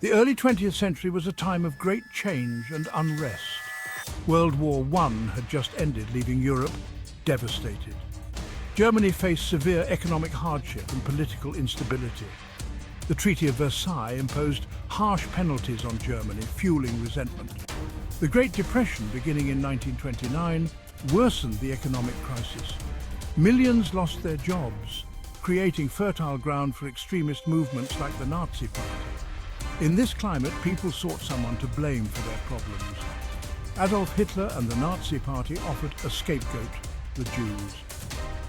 The early 20th century was a time of great change and unrest. World War I had just ended, leaving Europe devastated. Germany faced severe economic hardship and political instability. The Treaty of Versailles imposed harsh penalties on Germany, fueling resentment. The Great Depression, beginning in 1929, worsened the economic crisis. Millions lost their jobs, creating fertile ground for extremist movements like the Nazi Party. In this climate, people sought someone to blame for their problems. Adolf Hitler and the Nazi Party offered a scapegoat, the Jews.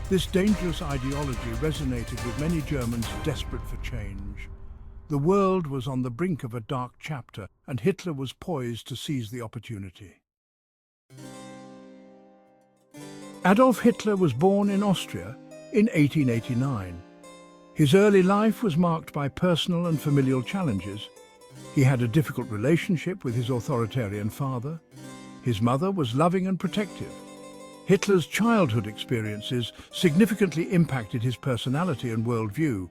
This dangerous ideology resonated with many Germans desperate for change. The world was on the brink of a dark chapter, and Hitler was poised to seize the opportunity. Adolf Hitler was born in Austria in 1889. His early life was marked by personal and familial challenges. He had a difficult relationship with his authoritarian father. His mother was loving and protective. Hitler's childhood experiences significantly impacted his personality and worldview.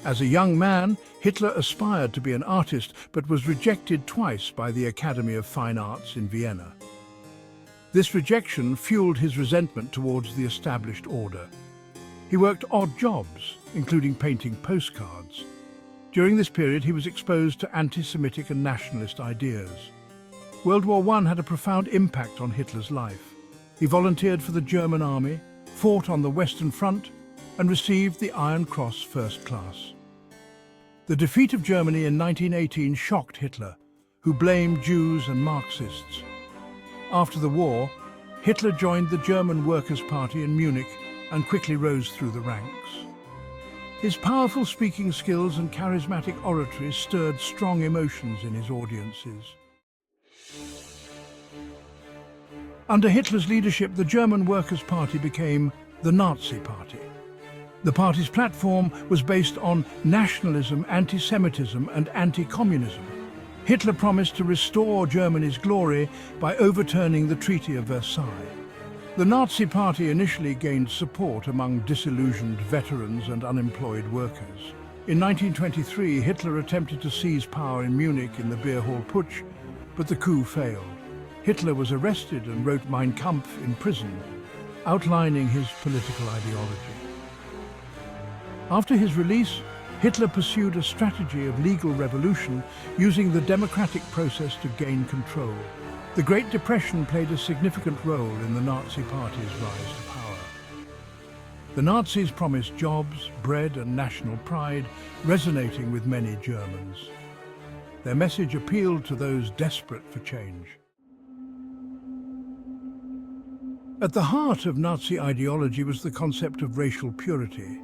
As a young man, Hitler aspired to be an artist but was rejected twice by the Academy of Fine Arts in Vienna. This rejection fueled his resentment towards the established order. He worked odd jobs, including painting postcards. During this period, he was exposed to anti-Semitic and nationalist ideas. World War I had a profound impact on Hitler's life. He volunteered for the German army, fought on the Western Front, and received the Iron Cross First Class. The defeat of Germany in 1918 shocked Hitler, who blamed Jews and Marxists. After the war, Hitler joined the German Workers' Party in Munich and quickly rose through the ranks. His powerful speaking skills and charismatic oratory stirred strong emotions in his audiences. Under Hitler's leadership, the German Workers' Party became the Nazi Party. The party's platform was based on nationalism, anti-Semitism, and anti-communism. Hitler promised to restore Germany's glory by overturning the Treaty of Versailles. The Nazi Party initially gained support among disillusioned veterans and unemployed workers. In 1923, Hitler attempted to seize power in Munich in the Beer Hall Putsch, but the coup failed. Hitler was arrested and wrote Mein Kampf in prison, outlining his political ideology. After his release, Hitler pursued a strategy of legal revolution, using the democratic process to gain control. The Great Depression played a significant role in the Nazi Party's rise to power. The Nazis promised jobs, bread, and national pride, resonating with many Germans. Their message appealed to those desperate for change. At the heart of Nazi ideology was the concept of racial purity.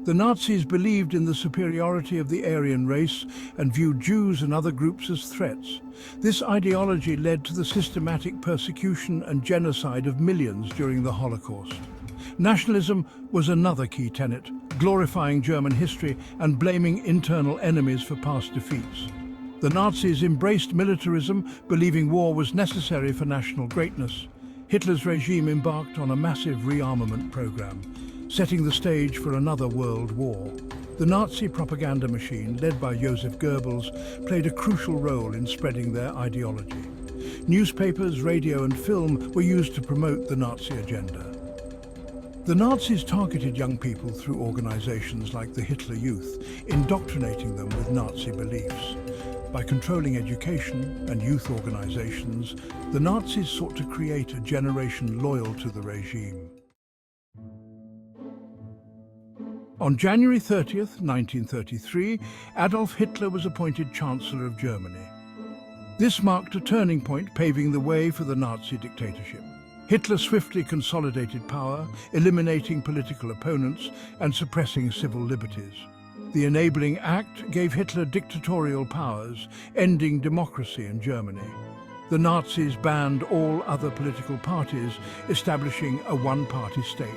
The Nazis believed in the superiority of the Aryan race and viewed Jews and other groups as threats. This ideology led to the systematic persecution and genocide of millions during the Holocaust. Nationalism was another key tenet, glorifying German history and blaming internal enemies for past defeats. The Nazis embraced militarism, believing war was necessary for national greatness. Hitler's regime embarked on a massive rearmament program, setting the stage for another world war. The Nazi propaganda machine, led by Joseph Goebbels, played a crucial role in spreading their ideology. Newspapers, radio, and film were used to promote the Nazi agenda. The Nazis targeted young people through organizations like the Hitler Youth, indoctrinating them with Nazi beliefs. By controlling education and youth organizations, the Nazis sought to create a generation loyal to the regime. On January 30th, 1933, Adolf Hitler was appointed Chancellor of Germany. This marked a turning point, paving the way for the Nazi dictatorship. Hitler swiftly consolidated power, eliminating political opponents and suppressing civil liberties. The Enabling Act gave Hitler dictatorial powers, ending democracy in Germany. The Nazis banned all other political parties, establishing a one-party state.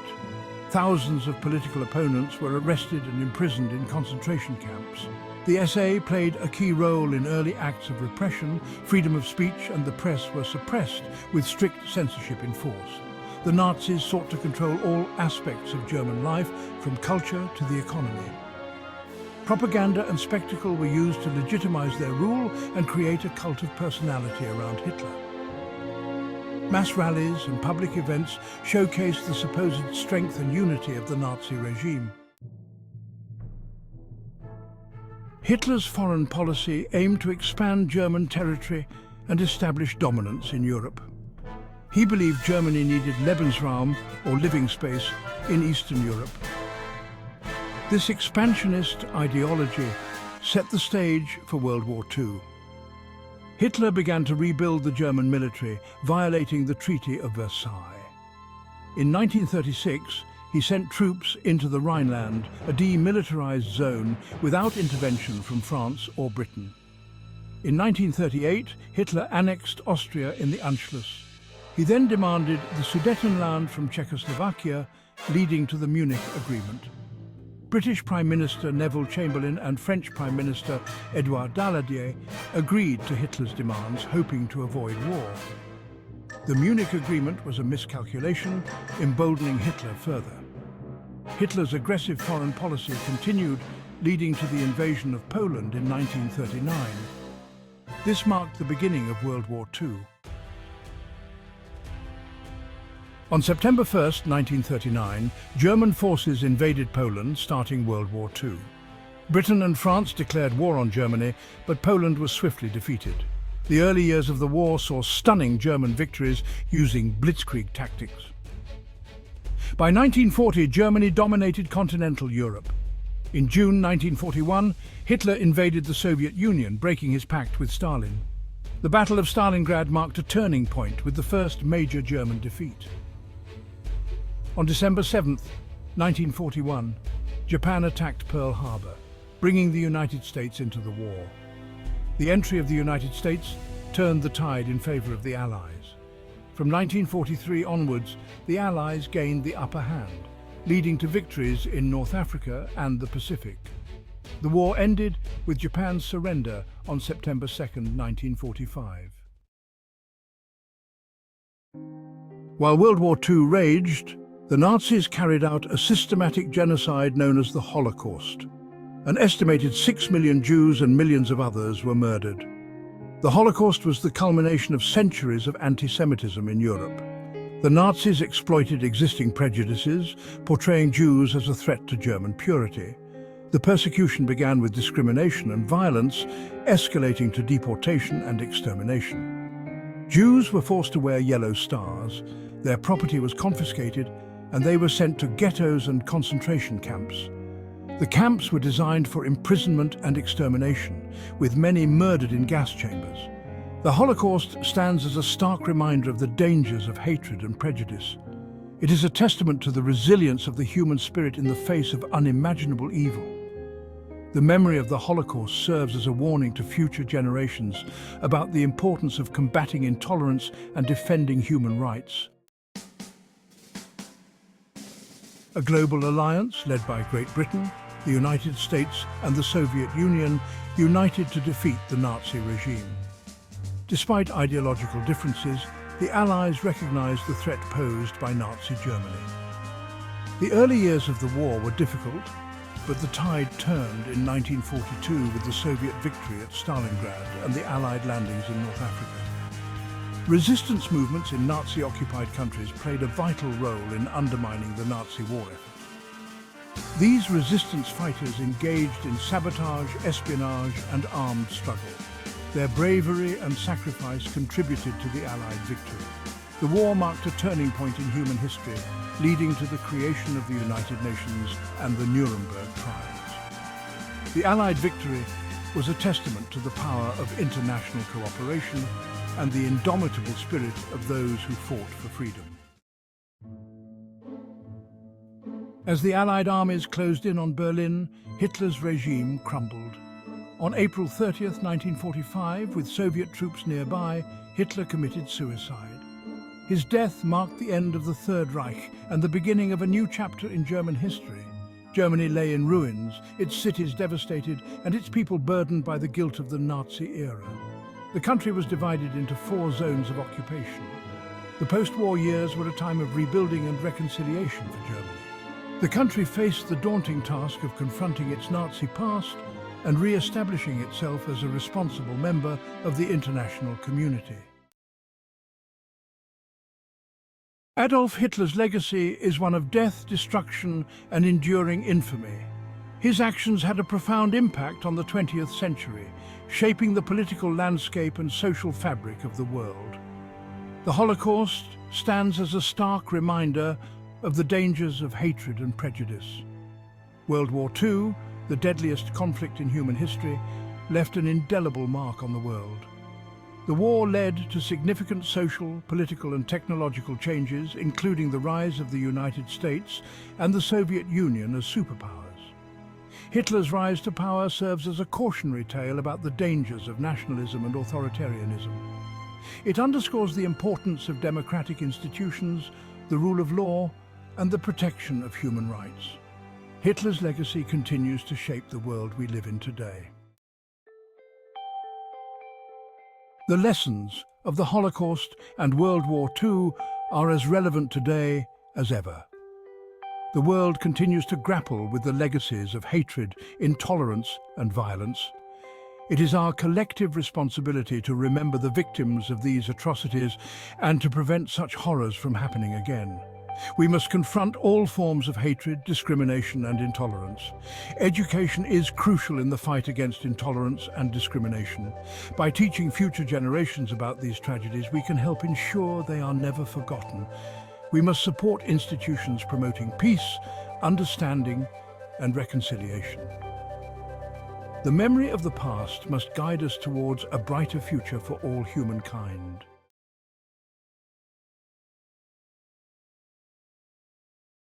Thousands of political opponents were arrested and imprisoned in concentration camps. The SA played a key role in early acts of repression. Freedom of speech and the press were suppressed, with strict censorship enforced. The Nazis sought to control all aspects of German life, from culture to the economy. Propaganda and spectacle were used to legitimize their rule and create a cult of personality around Hitler. Mass rallies and public events showcased the supposed strength and unity of the Nazi regime. Hitler's foreign policy aimed to expand German territory and establish dominance in Europe. He believed Germany needed Lebensraum, or living space, in Eastern Europe. This expansionist ideology set the stage for World War II. Hitler began to rebuild the German military, violating the Treaty of Versailles. In 1936, he sent troops into the Rhineland, a demilitarized zone without intervention from France or Britain. In 1938, Hitler annexed Austria in the Anschluss. He then demanded the Sudetenland from Czechoslovakia, leading to the Munich Agreement. British Prime Minister Neville Chamberlain and French Prime Minister Édouard Daladier agreed to Hitler's demands, hoping to avoid war. The Munich Agreement was a miscalculation, emboldening Hitler further. Hitler's aggressive foreign policy continued, leading to the invasion of Poland in 1939. This marked the beginning of World War II. On September 1, 1939, German forces invaded Poland, starting World War II. Britain and France declared war on Germany, but Poland was swiftly defeated. The early years of the war saw stunning German victories using blitzkrieg tactics. By 1940, Germany dominated continental Europe. In June 1941, Hitler invaded the Soviet Union, breaking his pact with Stalin. The Battle of Stalingrad marked a turning point with the first major German defeat. On December 7, 1941, Japan attacked Pearl Harbor, bringing the United States into the war. The entry of the United States turned the tide in favor of the Allies. From 1943 onwards, the Allies gained the upper hand, leading to victories in North Africa and the Pacific. The war ended with Japan's surrender on September 2, 1945. While World War II raged, the Nazis carried out a systematic genocide known as the Holocaust. An estimated 6 million Jews and millions of others were murdered. The Holocaust was the culmination of centuries of anti-Semitism in Europe. The Nazis exploited existing prejudices, portraying Jews as a threat to German purity. The persecution began with discrimination and violence, escalating to deportation and extermination. Jews were forced to wear yellow stars, their property was confiscated, and they were sent to ghettos and concentration camps. The camps were designed for imprisonment and extermination, with many murdered in gas chambers. The Holocaust stands as a stark reminder of the dangers of hatred and prejudice. It is a testament to the resilience of the human spirit in the face of unimaginable evil. The memory of the Holocaust serves as a warning to future generations about the importance of combating intolerance and defending human rights. A global alliance led by Great Britain, the United States and the Soviet Union united to defeat the Nazi regime. Despite ideological differences, the Allies recognized the threat posed by Nazi Germany. The early years of the war were difficult, but the tide turned in 1942 with the Soviet victory at Stalingrad and the Allied landings in North Africa. Resistance movements in Nazi-occupied countries played a vital role in undermining the Nazi war effort. These resistance fighters engaged in sabotage, espionage and armed struggle. Their bravery and sacrifice contributed to the Allied victory. The war marked a turning point in human history, leading to the creation of the United Nations and the Nuremberg trials. The Allied victory was a testament to the power of international cooperation and the indomitable spirit of those who fought for freedom. As the Allied armies closed in on Berlin, Hitler's regime crumbled. On April 30, 1945, with Soviet troops nearby, Hitler committed suicide. His death marked the end of the Third Reich and the beginning of a new chapter in German history. Germany lay in ruins, its cities devastated, and its people burdened by the guilt of the Nazi era. The country was divided into 4 zones of occupation. The post-war years were a time of rebuilding and reconciliation for Germany. The country faced the daunting task of confronting its Nazi past and re-establishing itself as a responsible member of the international community. Adolf Hitler's legacy is one of death, destruction, and enduring infamy. His actions had a profound impact on the 20th century, shaping the political landscape and social fabric of the world. The Holocaust stands as a stark reminder of the dangers of hatred and prejudice. World War II, the deadliest conflict in human history, left an indelible mark on the world. The war led to significant social, political and technological changes, including the rise of the United States and the Soviet Union as superpowers. Hitler's rise to power serves as a cautionary tale about the dangers of nationalism and authoritarianism. It underscores the importance of democratic institutions, the rule of law, and the protection of human rights. Hitler's legacy continues to shape the world we live in today. The lessons of the Holocaust and World War II are as relevant today as ever. The world continues to grapple with the legacies of hatred, intolerance, and violence. It is our collective responsibility to remember the victims of these atrocities and to prevent such horrors from happening again. We must confront all forms of hatred, discrimination, and intolerance. Education is crucial in the fight against intolerance and discrimination. By teaching future generations about these tragedies, we can help ensure they are never forgotten. We must support institutions promoting peace, understanding, and reconciliation. The memory of the past must guide us towards a brighter future for all humankind.